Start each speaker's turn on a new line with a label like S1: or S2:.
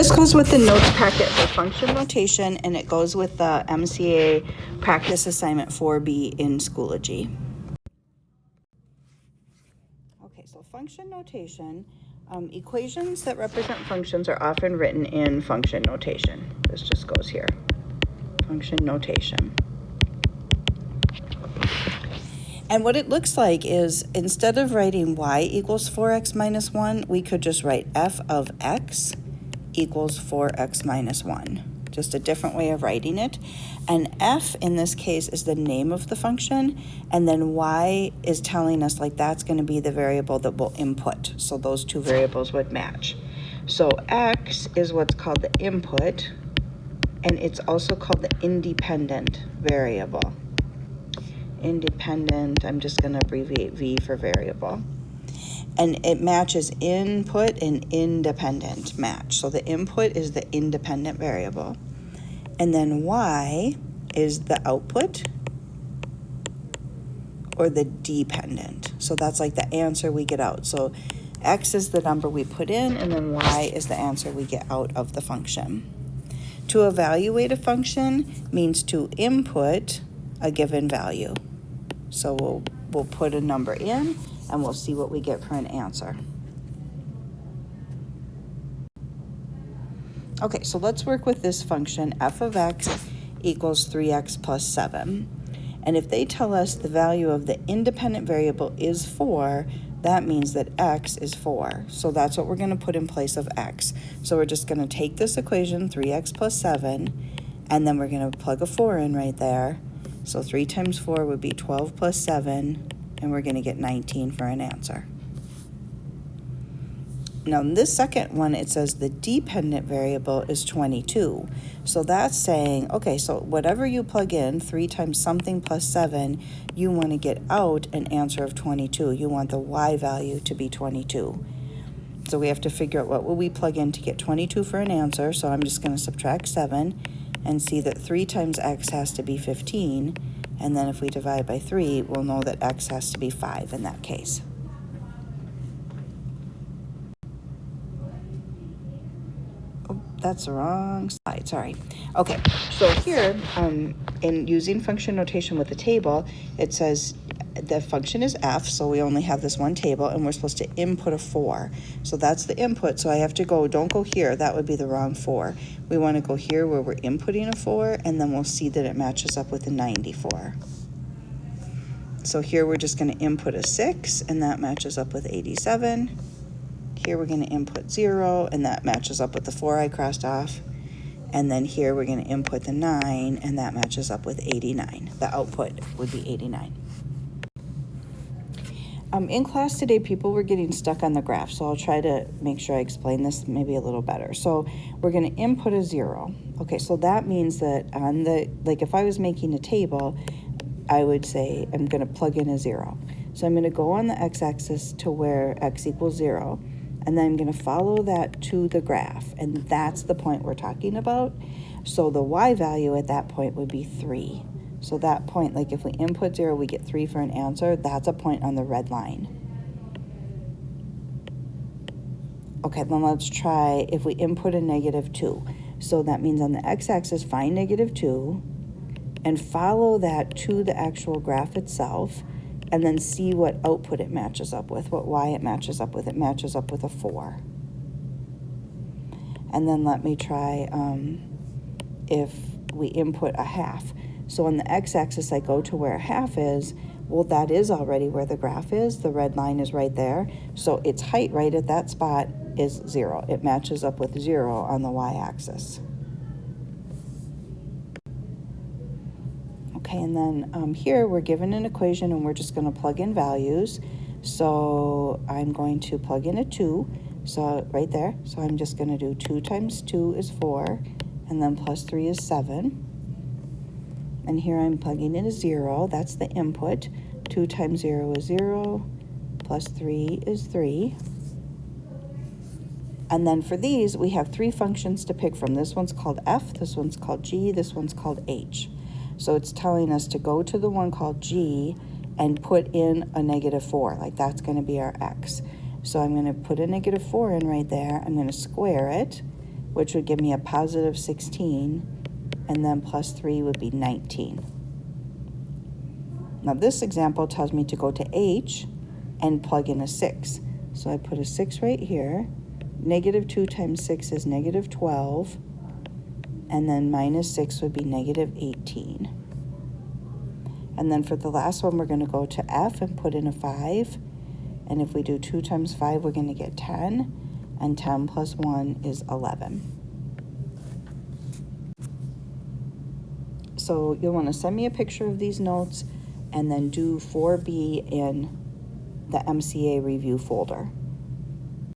S1: this goes with the notes packet for function notation, and it goes with the MCA practice assignment 4B in Schoology. Okay, so function notation. Equations that represent functions are often written in function notation. This just goes here. Function notation. And what it looks like is, instead of writing y equals 4x minus 1, we could just write f of x equals 4x minus 1. Just a different way of writing it. And f in this case is the name of the function, and then y is telling us like that's going to be the variable that we'll input. So those two variables would match. So x is what's called the input, and it's also called the independent variable. Independent, I'm just going to abbreviate V for variable. And it matches input and independent match. So the input is the independent variable. And then y is the output or the dependent. So that's like the answer we get out. So x is the number we put in, and then y is the answer we get out of the function. To evaluate a function means to input a given value. So we'll put a number in, and we'll see what we get for an answer. Okay, so let's work with this function, f of x equals 3x plus 7. And if they tell us the value of the independent variable is 4, that means that x is 4. So that's what we're going to put in place of x. So we're just going to take this equation, 3x plus 7, and then we're going to plug a 4 in right there. So 3 times 4 would be 12 plus 7, and we're going to get 19 for an answer. Now in this second one, it says the dependent variable is 22. So that's saying, okay, so whatever you plug in, 3 times something plus 7, you want to get out an answer of 22. You want the y value to be 22. So we have to figure out what will we plug in to get 22 for an answer. So I'm just going to subtract 7 and see that 3 times x has to be 15. And then if we divide by 3, we'll know that x has to be 5 in that case. That's the wrong slide, sorry. Okay, so here, in using function notation with the table, it says the function is f, so we only have this one table, and we're supposed to input a 4. So that's the input, so I have to go, don't go here, that would be the wrong 4. We want to go here where we're inputting a 4, and then we'll see that it matches up with a 94. So here we're just going to input a 6, and that matches up with 87. Here we're going to input 0, and that matches up with the 4 I crossed off. And then here we're going to input the 9, and that matches up with 89. The output would be 89. In class today, people were getting stuck on the graph, so I'll try to make sure I explain this maybe a little better. So we're going to input a 0. Okay, so that means that on the, like if I was making a table, I would say I'm going to plug in a 0. So I'm going to go on the x-axis to where x equals 0. And then I'm going to follow that to the graph, and that's the point we're talking about. So the y value at that point would be 3. So that point, like if we input 0, we get 3 for an answer. That's a point on the red line. Okay, then let's try if we input a -2. So that means on the x-axis, find -2 and follow that to the actual graph itself, and then see what output it matches up with, what y it matches up with. It matches up with a 4. And then let me try if we input a 1/2. So on the x-axis, I go to where a 1/2 is. Well, that is already where the graph is. The red line is right there. So its height right at that spot is 0. It matches up with 0 on the y-axis. Okay, and then here we're given an equation, and we're just going to plug in values. So I'm going to plug in a 2, so right there. So I'm just going to do 2 times 2 is 4, and then plus 3 is 7. And here I'm plugging in a 0, that's the input. 2 times 0 is 0, plus 3 is 3. And then for these, we have 3 functions to pick from. This one's called f, this one's called g, this one's called h. So it's telling us to go to the one called g and put in a -4, like that's going to be our x. So I'm going to put a -4 in right there. I'm going to square it, which would give me a positive 16, and then plus 3 would be 19. Now this example tells me to go to H and plug in a 6. So I put a 6 right here. Negative 2 times 6 is negative 12, and then minus 6 would be negative 18. And then for the last one, we're going to go to F and put in a 5. And if we do 2 times 5, we're going to get 10. And 10 plus 1 is 11. So you'll want to send me a picture of these notes and then do 4B in the MCA review folder.